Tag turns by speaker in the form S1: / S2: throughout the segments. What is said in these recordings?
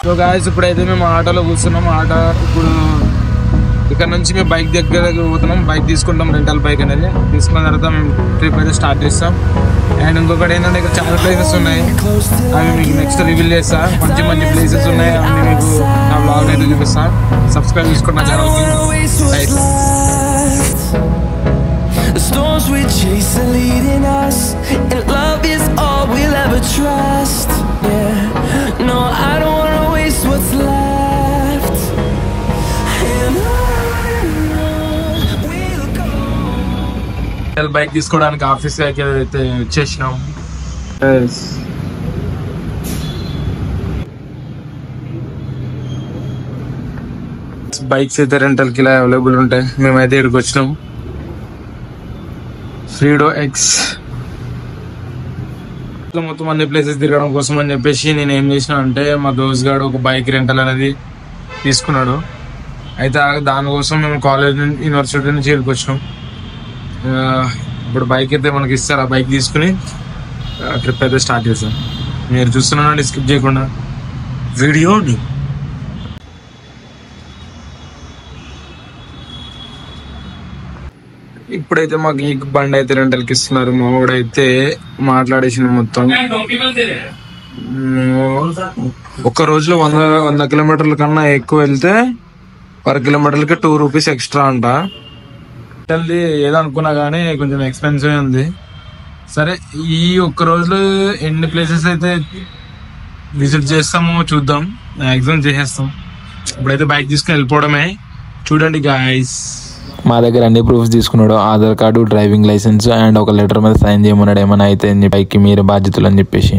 S1: So guys ఇప్పుడైతే మేము ఆటోలో కూర్చున్నాం. ఆటో ఇప్పుడు ఇక్కడ నుంచి మేము బైక్ దగ్గరకు పోతున్నాం. బైక్ తీసుకుంటాం, రెంటల్ బైక్ అనేది. తీసుకున్న తర్వాత మేము ట్రిప్ అయితే స్టార్ట్ చేస్తాం. అండ్ ఇంకొకటి ఏంటంటే ఇక్కడ చాలా ప్లేసెస్ ఉన్నాయి, అవి మీకు నెక్స్ట్ రివీల్ చేస్తా. మంచి మంచి ప్లేసెస్ ఉన్నాయి, అవి మీకు నా బ్లాగ్ అయితే చూపిస్తాను. సబ్స్క్రైబ్ చేసుకున్న ఛానల్కి.
S2: The storms we chase are leading us, and love is all we'll ever trust. Yeah, no, I don't wanna waste what's left. And on we'll go.
S1: Bike తీసుకోవడానికి ఆఫీస్ అయితే వచ్చేసినాం. బైక్స్ అయితే రెంటల్కి ఇలా available ఉంటాయి. మేమైతే ఇక్కడికి వచ్చినాం. ఫ్రీడో ఎక్స్ మొత్తం అన్ని ప్లేసెస్ తిరగడం కోసం అని చెప్పేసి నేను ఏం చేసిన అంటే, మా దోస్త్ గాడు ఒక బైక్ రెంటల్ అనేది తీసుకున్నాడు. అయితే దానికోసం మేము కాలేజ్ యూనివర్సిటీ నుంచి ఇక్కడికి వచ్చినాం. ఇప్పుడు బైక్ అయితే మనకి ఇస్తారు. ఆ బైక్ తీసుకుని ట్రిప్ అయితే స్టార్ట్ చేస్తాం. మీరు చూస్తున్నానండి, స్కిప్ చేయకుండా వీడియోని. ఇప్పుడైతే మాకు ఈ బండి అయితే రెంటల్కి ఇస్తున్నారు. మా వాడైతే మాట్లాడేసిన మొత్తం. ఒక్క రోజులో 100 కిలోమీటర్ల కన్నా ఎక్కువ వెళ్తే పర్ కిలోమీటర్కి 2 రూపీస్ ఎక్స్ట్రా అంట. ఏదో అనుకున్నా కానీ కొంచెం ఎక్స్పెన్సివ్ ఉంది. సరే, ఈ ఒక్క రోజులో ఎన్ని ప్లేసెస్ అయితే విజిట్ చేస్తామో చూద్దాం. మ్యాక్సిమం చేసేస్తాం. ఇప్పుడైతే బైక్ తీసుకుని వెళ్ళిపోవడమే. చూడండి గాయస్,
S3: మా దగ్గర అన్ని ప్రూఫ్స్ తీసుకున్నాడు. Aadhaar card, driving licence and ఒక లెటర్ మీద సైన్ చేయమన్నాడు. ఏమైనా అయితే బైక్కి మీరే బాధ్యతలు అని చెప్పేసి.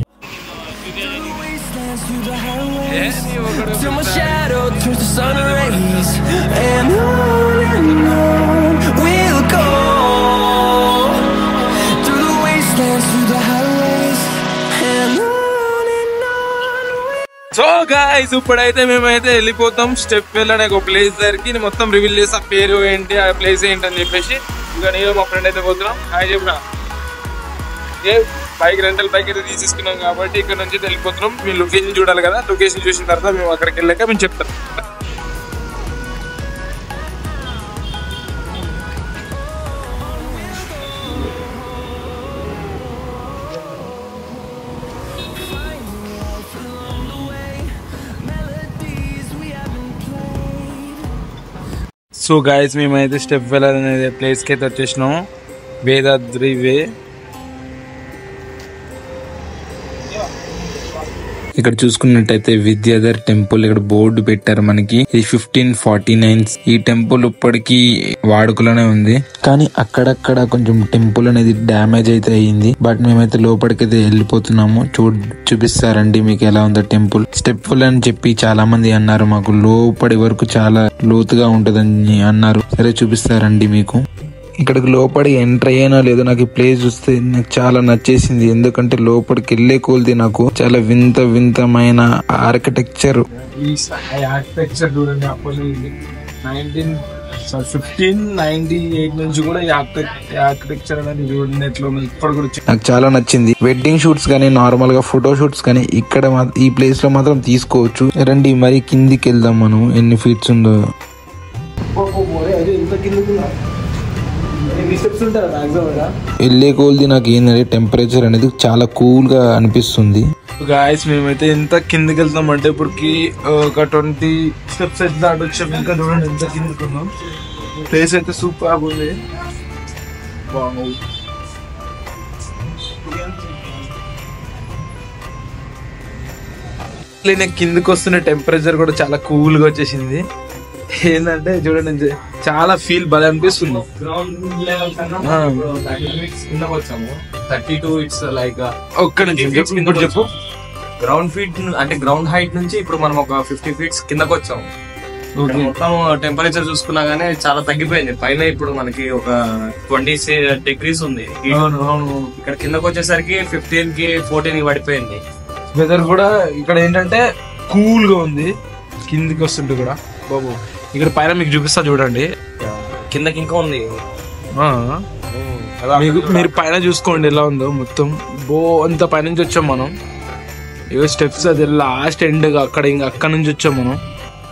S1: సో గాయ్స్ ఇప్పుడైతే మేమైతే వెళ్ళిపోతాం. స్టెప్ వెల్ అనే ఒక ప్లేస్ దగ్గరికి. మొత్తం రివీల్ చేసి ఆ పేరు ఏంటి, ఆ ప్లేస్ ఏంటి అని చెప్పేసి. ఇంకా నేను మా ఫ్రెండ్ అయితే పోతున్నాం. హాయ్ చెప్పిన బైక్ రెంటల్ బైక్ అయితే తీసేసుకున్నాం కాబట్టి ఇక్కడ నుంచి వెళ్ళిపోతున్నాం. మేము లొకేషన్ చూడాలి కదా. లొకేషన్ చూసిన తర్వాత మేము అక్కడికి వెళ్ళాక మేము చెప్తాం. సో గాయస్ మేమైతే స్టెప్ వెల్ అనే ప్లేస్కి అయితే వచ్చేసినాం. వేదాద్రి వే.
S3: ఇక్కడ చూసుకున్నట్టయితే విద్యాధర్ టెంపుల్ ఇక్కడ బోర్డు పెట్టారు మనకి. ఇది 1549. ఈ టెంపుల్ ఇప్పటికీ వాడుకలోనే ఉంది, కానీ అక్కడక్కడ కొంచెం టెంపుల్ అనేది డ్యామేజ్ అయితే అయ్యింది. బట్ మేమైతే లోపలికైతే వెళ్ళిపోతున్నాము. చూపిస్తారండి మీకు ఎలా ఉందో టెంపుల్. స్టెప్ ఫుల్ అని చెప్పి చాలా మంది అన్నారు. మాకు లోపలి వరకు చాలా లోతుగా ఉంటదని అన్నారు. సరే చూపిస్తారండి మీకు. ఇక్కడికి లోపలికి ఎంటర్ అయ్యానో లేదో నాకు ఈ ప్లేస్ చూస్తే నాకు చాలా నచ్చేసింది. ఎందుకంటే లోపలికి వెళ్ళే కొలిది నాకు చాలా వింతమైన ఆర్కిటెక్చర్.
S1: చూడండి, అప్పుడు 1598 నుంచి కూడా ఈ ఆర్కిటెక్చర్ అనేది చూడండి ఎట్లా ఉంది. ఇప్పుడు కూడా
S3: నాకు చాలా నచ్చింది. వెడ్డింగ్ షూట్స్ కానీ నార్మల్ గా ఫోటో షూట్స్ కానీ ఇక్కడ ఈ ప్లేస్ లో మాత్రం తీసుకోవచ్చు. రండి మరి కిందికి వెళ్దాం. మనం ఎన్ని ఫీట్స్ ఉందో. వెళ్ళే కొలిది నాకు ఏంటంటే టెంపరేచర్ అనేది చాలా కూల్ గా అనిపిస్తుంది.
S1: గాయస్ మేమైతే ఎంత కిందకి వెళ్తాం అంటే ఇప్పటికి ఒక 20 స్టెప్స్ అయితే దాటి వచ్చాం. ఇంకా చూడండి ఎంత కిందకి ఉన్నాం. ప్లేస్ అయితే సూపర్ ఉంది. నేను కిందకి వస్తున్న టెంపరేచర్ కూడా చాలా కూల్ గా వచ్చేసింది. ఏంటంటే చూడండి చాలా ఫీల్ బాగా అనిపిస్తుంది. ఒక్క నిమిషం ఇప్పుడు చెప్పు.
S4: గ్రౌండ్ ఫీట్ అంటే గ్రౌండ్ హైట్ నుంచి ఇప్పుడు మనం ఒక 50 ఫీట్స్ కిందకి వచ్చాము. మొత్తం టెంపరేచర్ చూసుకున్నా గానీ చాలా తగ్గిపోయింది. పైన ఇప్పుడు మనకి ఒక 20 డిగ్రీస్ ఉంది. ఇక్కడ కిందకి వచ్చేసరికి 15 కి 14 కి పడిపోయింది.
S1: వెదర్ కూడా ఇక్కడ ఏంటంటే కూల్ గా ఉంది. కిందికి వస్తుంటే కూడా బాబు ఇక్కడ పైన మీకు చూపిస్తా చూడండి.
S4: కిందకి ఇంకా ఉంది.
S1: మీరు పైన చూసుకోండి ఎలా ఉందో మొత్తం. అంత పైనుంచి వచ్చాం మనం. ఇవో స్టెప్స్, అది లాస్ట్ ఎండ్ అక్కడ నుంచి వచ్చాం మనం.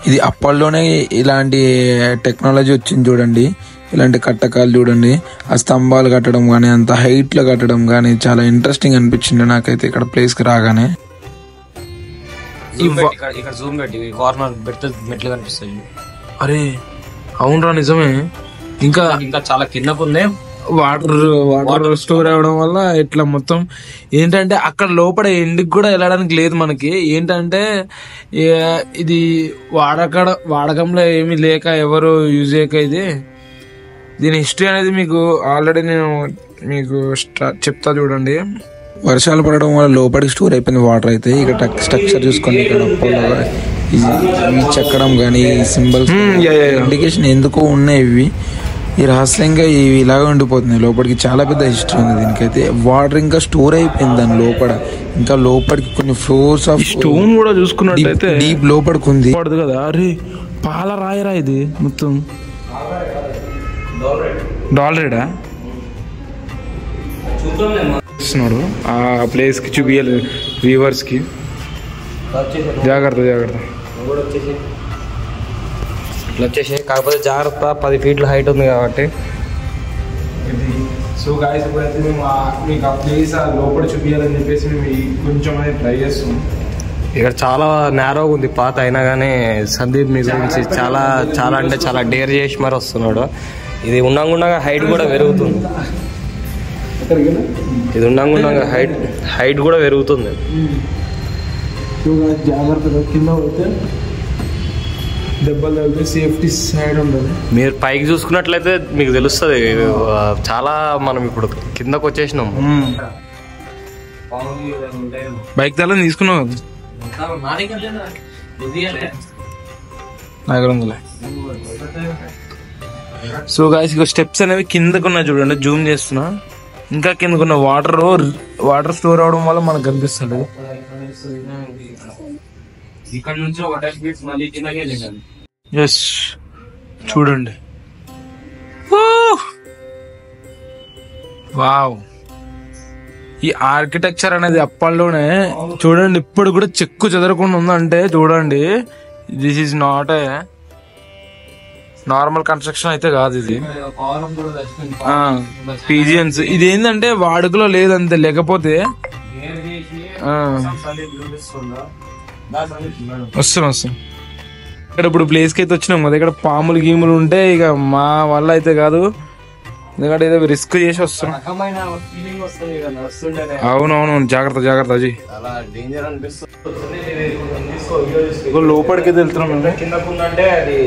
S3: ఇది అప్పట్లోనే ఇలాంటి టెక్నాలజీ వచ్చింది చూడండి. ఇలాంటి కట్టకాలు చూడండి, ఆ స్తంభాలు కట్టడం కానీ, అంత హైట్ లో కట్టడం కానీ చాలా ఇంట్రెస్టింగ్ అనిపించింది నాకైతే ఇక్కడ ప్లేస్ కి రాగానే.
S4: ఇక్కడ జూమ్ పెట్టి కార్నర్ పెడితే మెట్లు కనిపిస్తాయి.
S1: అరే అవునరా నిజమే. ఇంకా
S4: ఇంకా చాలా కిందకుందే.
S1: వాటర్ స్టోర్ అవ్వడం వల్ల ఇట్లా మొత్తం ఏంటంటే అక్కడ లోపల ఎండ్కి కూడా వెళ్ళడానికి లేదు మనకి. ఏంటంటే ఇది వాడకంలో ఏమీ లేక ఎవరు యూజ్ చేయక ఇది దీని హిస్టరీ అనేది మీకు ఆల్రెడీ నేను మీకు చెప్తా చూడండి.
S3: వర్షాలు పడడం వల్ల లోపలికి స్టోర్ అయిపోయింది వాటర్ అయితే. ఇక్కడ స్ట్రక్చర్ చూసుకోండి, ఇక్కడ ఇవి చెక్కడం కానీ సింబల్స్ ఇండికేషన్ ఎందుకో ఉన్నాయి. ఇవి ఈ రహస్యంగా ఇవి ఇలాగే ఉండిపోతున్నాయి. లోపలికి చాలా పెద్ద హిస్టరీ ఉంది దీనికైతే. వాటర్ ఇంకా స్టోర్ అయిపోయింది దాని లోపల. ఇంకా లోపలికి కొన్ని ఫ్లోర్స్ ఆఫ్
S1: స్టోన్ కూడా చూసుకున్నట్టయితే
S3: డీప్ లోపలికి ఉంది
S1: కదా. అరే పాల రాయరా ఇది మొత్తం డాలరేడా చూస్తున్నాడు. ఆ ప్లేస్ కి చూపియాలి వ్యూవర్స్ కి. జాగ్రత్త
S4: వచ్చేసి కాకపోతే జాగ్రత్త 10 ఫీట్ల హైట్ ఉంది కాబట్టి.
S1: సో గాయస్ ఇప్పుడైతే మేము మీకు ఆ ప్లేస్ లోపల చూపించాలని చెప్పేసి మేము కొంచెం అనేది ట్రై చేస్తున్నాం.
S4: ఇక్కడ చాలా నేరోగా ఉంది పాత, అయినా కానీ సందీప్ మీ గురించి చాలా చాలా అంటే చాలా డేర్ చేసి మరి వస్తున్నాడు. ఇది ఉండంగా హైట్ కూడా పెరుగుతుంది. ఇది ఉండంగా హైట్ కూడా పెరుగుతుంది.
S1: జాగ్రత్తగా కింద పోతే దెబ్బలు తగిలితే సేఫ్టీ సైడ్ ఉండదు.
S4: మీరు పైకి చూసుకున్నట్లయితే మీకు తెలుస్తుంది. చాలా మనం ఇప్పుడు కిందకు వచ్చేసినాం.
S1: బైక్ తల తీసుకున్నావు కదా సో గాయస్ ఇక స్టెప్స్ అనేవి కిందకున్నా చూడండి, జూమ్ చేస్తున్నా. ఇంకా కిందకున్న వాటర్ స్టోర్ అవడం వల్ల మనకు కనిపిస్తుంది.
S4: ఇక్కడ నుంచి ఒక 10 ఫీట్స్ మళ్ళీ కిందకే వెళ్ళండి.
S1: ఎస్ చూడండి. వావ్, ఈ ఆర్కిటెక్చర్ అనేది అప్పట్లోనే చూడండి ఇప్పుడు కూడా చెక్కు చెదరకుండా ఉందంటే చూడండి. This is not a normal construction అయితే కాదు ఇది. పీజియన్స్ ఇది ఏంటంటే వాడుకలో లేదంతే. లేకపోతే వస్తాం ఇక్కడ ఇప్పుడు ప్లేస్ కి అయితే వచ్చినాం కదా. ఇక్కడ పాములు గీములు ఉంటే ఇక మా వల్ల అయితే కాదు, ఎందుకంటే ఏదో రిస్క్ చేసి వస్తున్నాం. అవునవును, జాగ్రత్త అజయ్. లోపలికి వెళ్తున్నాం
S4: కిందకుందంటే అది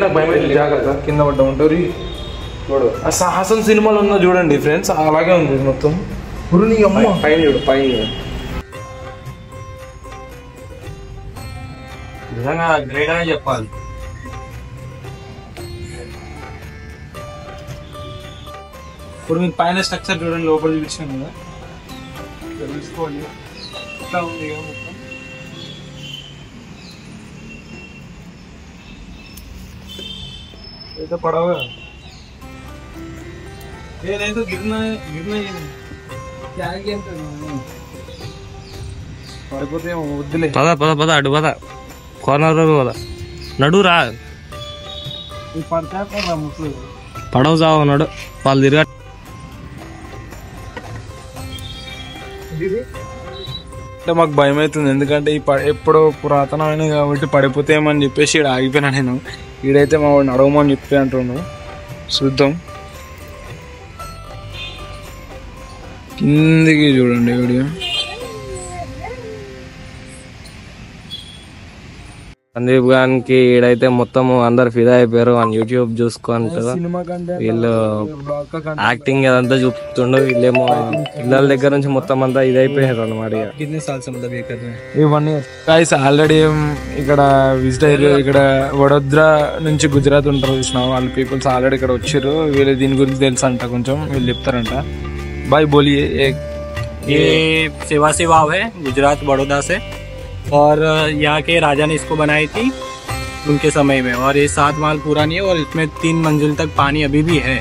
S1: నాకు భయం. జాగ్రత్త కింద పడ్డా ఉంటారు. ఆ సాహసం సినిమాలు ఉందో చూడండి ఫ్రెండ్స్, అలాగే ఉంది మొత్తం.
S4: పైన చూడు, నిజంగా గ్రేట్ అనే చెప్పాలి.
S1: ఇప్పుడు మీరు పైన స్ట్రక్చర్ చూడండి, లోపల చూపించాను కదా, తెలుసుకోండి ఇట్లా ఉంది కదా మొత్తం. అయితే పడవ ఏదైతే గిరిన పడిపోతే వద్దులే.
S4: పద అడు పద, కార్నర్ పద, నడురా. పడవ చావు నడు, వాళ్ళు తిరగ.
S1: అంటే మాకు భయం అవుతుంది, ఎందుకంటే ఎప్పుడో పురాతనమైన కాబట్టి పడిపోతేమని చెప్పేసి ఇక్కడ ఆగిపోయినా నేను. ఈడైతే మా వాడిని అడగమని చెప్పి అంటున్నాను. చూద్దాం కిందికి చూడండి వీడియో.
S4: సందీప్ గారికి ఈడైతే మొత్తం అందరు ఫిదా అయిపోయారు. అని యూట్యూబ్ చూసుకుంటారు. వీళ్ళు యాక్టింగ్ అదంతా చూపుతుండు. వీళ్ళేమో పిల్లల దగ్గర నుంచి మొత్తం అంతా ఇదైపోయారు అన్నమాట.
S1: ఆల్రెడీ ఇక్కడ విజిట్ అయ్యారు. ఇక్కడ వడోదరా నుంచి గుజరాత్ ఉంటారు చూసినా వాళ్ళ పీపుల్స్ ఆల్రెడీ ఇక్కడ వచ్చారు. వీళ్ళు దీని గురించి తెలుసు అంట, కొంచెం వీళ్ళు చెప్తారంట. బాయ్ బోలియే.
S5: ये सेवासी वाव है गुजरात बड़ौदा से, और यहाँ के राजा ने इसको बनाई थी उनके समय में। और ये 7 माल पुरानी है और इसमें 3 मंजिल तक पानी अभी भी है।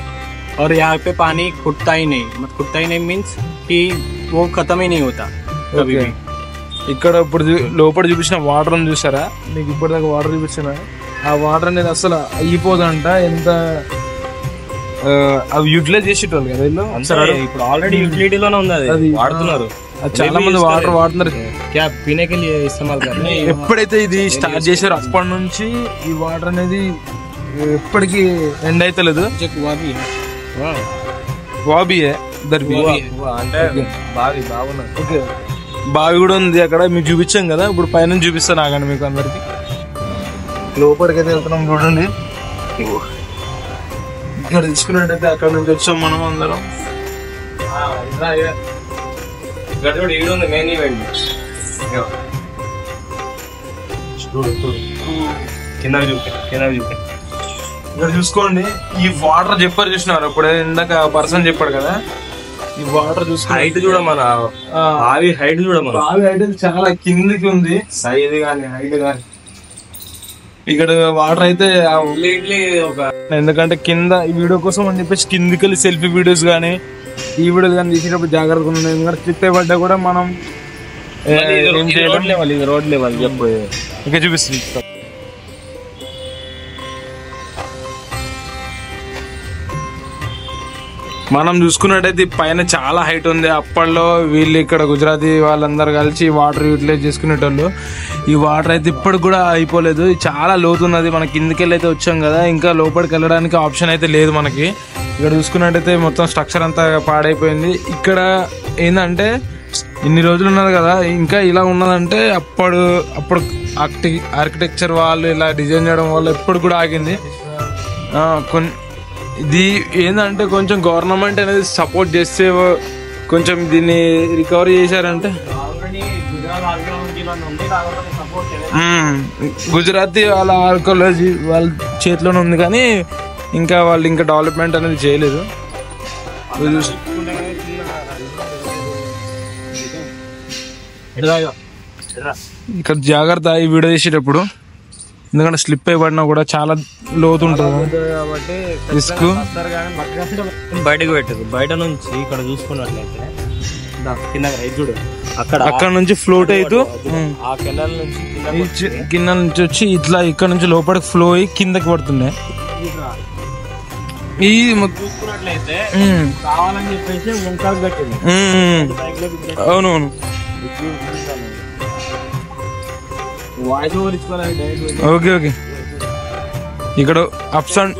S5: और यहाँ पे पानी खुटता ही नहीं मीन्स कि वो खत्म ही नहीं होता कभी भी।
S1: ఇక్కడ ఇప్పుడు లోపల చూపించిన వాటర్ ఉంది చూసారా, మీకు ఇప్పటిదాకా వాటర్ చూపించిన ఆ వాటర్ అనేది అసలు అయిపోదంట. ఎంత అవి యూటిలైజ్ చేసేటోళ్ళు కదా వీళ్ళు.
S5: ఇప్పుడు ఆల్రెడీ యూటిలిటీలోనే ఉంది, అది వాడుతున్నారు.
S1: చాలా మంది వాటర్ వాడుతున్నారు. ఎప్పుడైతే ఇది స్టార్ట్ చేశారో అప్పటి నుంచి ఈ వాటర్ అనేది ఎప్పటికీ ఎండ్ అయితలేదు. వాబియే అంటే ఓకే, బావి కూడా ఉంది అక్కడ, మీకు చూపించాం కదా. ఇప్పుడు పైన చూపిస్తాను ఆగండి మీకు అందరికి. లోపలికి అయితే వెళ్తున్నాం చూడండి. ఇక్కడ తీసుకున్నట్టయితే అక్కడ నుంచి వచ్చాం మనం అందరం.
S4: మెయిన్ ఈవెంట్
S1: ఇక్కడ చూసుకోండి. ఈ వాటర్ చెప్పారు చూసినారు ఇప్పుడు ఇందాక పర్సన్ చెప్పాడు కదా, ఈ వాటర్ చూసుకుని
S4: హైట్ చూడ మన బావి హైట్ చూడ మన
S1: బావి హైట్ చాలా కిందికి ఉంది, సైజ్ గానీ హైట్ గానీ. ఇక్కడ వాటర్ అయితే ఎందుకంటే కింద ఈ వీడియో కోసం అని చెప్పేసి కిందికి వెళ్ళి సెల్ఫీ వీడియోస్ కానీ ఈ వీడియోస్ కానీ తీసేటప్పుడు జాగ్రత్తగా ఉన్నాయి. ఎందుకంటే స్లిప్ అయిపడ్డా కూడా మనం
S4: రోడ్ లెవెల్ చెప్పు
S1: ఇంకా చూపిస్తుంది. మనం చూసుకున్నట్టయితే పైన చాలా హైట్ ఉంది. అప్పట్లో వీళ్ళు ఇక్కడ గుజరాతీ వాళ్ళందరూ కలిసి వాటర్ యూటిలైజ్ చేసుకునేటోళ్ళు. ఈ వాటర్ అయితే ఇప్పుడు కూడా అయిపోలేదు, చాలా లోతున్నది. మన కిందికెళ్ళి అయితే వచ్చాం కదా, ఇంకా లోపలికి వెళ్ళడానికి ఆప్షన్ అయితే లేదు మనకి. ఇక్కడ చూసుకున్నట్టయితే మొత్తం స్ట్రక్చర్ అంతా పాడైపోయింది. ఇక్కడ ఏంటంటే ఇన్ని రోజులు ఉన్నది కదా, ఇంకా ఇలా ఉన్నదంటే అప్పుడు ఆర్కిటెక్చర్ వాళ్ళు ఇలా డిజైన్ చేయడం వల్ల ఇప్పుడు కూడా ఆగింది. ఇది ఏంటంటే కొంచెం గవర్నమెంట్ అనేది సపోర్ట్ చేస్తే కొంచెం దీన్ని రికవరీ చేశారంటే. గుజరాతీ వాళ్ళ ఆర్కియాలజీ వాళ్ళ చేతిలోనే ఉంది, కానీ ఇంకా వాళ్ళు ఇంకా డెవలప్మెంట్ అనేది చేయలేదు. ఇక్కడ జాగ్రత్త ఈ వీడియో చేసేటప్పుడు, ఎందుకంటే స్లిప్ అయిపడినా కూడా చాలా లోతు ఉంటుంది కాబట్టి రిస్క్.
S5: బయటకు పెట్టదు, బయట నుంచి ఇక్కడ చూసుకున్నట్లయితే కింద చూడు,
S1: అక్కడ నుంచి ఫ్లోట్ అవుతూ
S5: ఆ కెనాల్ నుంచి
S1: కింద నుంచి వచ్చి ఇట్లా ఇక్కడ నుంచి లోపలికి ఫ్లో అయ్యి కిందకి పడుతున్నాయి. ఈ
S5: చూసుకున్నట్లయితే కావాలని చెప్పేసి వంకాలు కట్టింది.
S1: అవునవును, ఓకే ఓకే. ఇక్కడ అప్స్ అండ్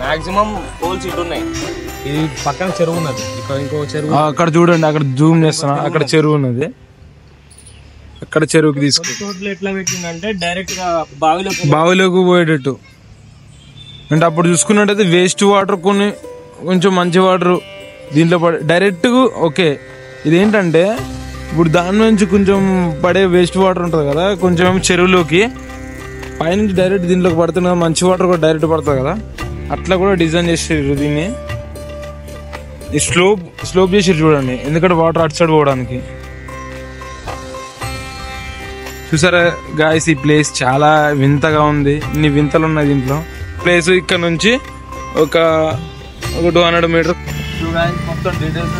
S5: మాక్సిమం హోల్స్ ఇటు ఉన్నాయి. ఇది పక్కన చెరువు ఉన్నది, ఇక్కడ ఇంకో చెరువు.
S1: అక్కడ చూడండి, అక్కడ జూమ్ చేస్తున్నా, అక్కడ చెరువు ఉన్నది. అక్కడ చెరువుకి తీసుకు
S5: ఎట్లా పెట్టిందంటే డైరెక్ట్ గా
S1: బావిలోకి పోయేటట్టు. అంటే అప్పుడు చూసుకున్నట్టయితే వేస్ట్ వాటర్ కొన్ని కొంచెం మంచి వాటర్ దీంట్లో పడే డైరెక్ట్. ఓకే, ఇదేంటంటే ఇప్పుడు దాని నుంచి కొంచెం పడే వేస్ట్ వాటర్ ఉంటుంది కదా, కొంచెం చెరువులోకి పైనుంచి డైరెక్ట్ దీంట్లోకి పడుతుంది కదా, మంచి వాటర్ కూడా డైరెక్ట్ పడుతుంది కదా, అట్లా కూడా డిజైన్ చేసారు దీన్ని. ఈ స్లోప్ చేసి చూడండి, ఎందుకంటే వాటర్ అటు సైడ్ పోవడానికి. చూసారా గాయస్, ఈ ప్లేస్ చాలా వింతగా ఉంది, ఇన్ని వింతలు ఉన్నాయి దీంట్లో. ప్లేస్ ఇక్కడ నుంచి ఒక 200 మీటర్ మొత్తం డీటెయిల్స్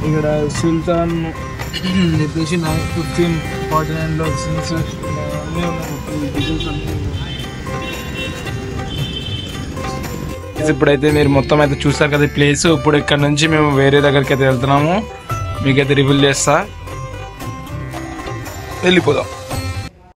S1: ఇక్కడ సుల్తాన్ చెప్పేసి 1549లో సీన్స్ అన్నీ ఉన్నాయి. ఇప్పుడైతే మీరు మొత్తం అయితే చూస్తారు కదా ఈ ప్లేస్. ఇప్పుడు ఇక్కడ నుంచి మేము వేరే దగ్గరికి అయితే వెళ్తున్నాము, మీకైతే రివీల్ చేస్తా, వెళ్ళిపోదాం.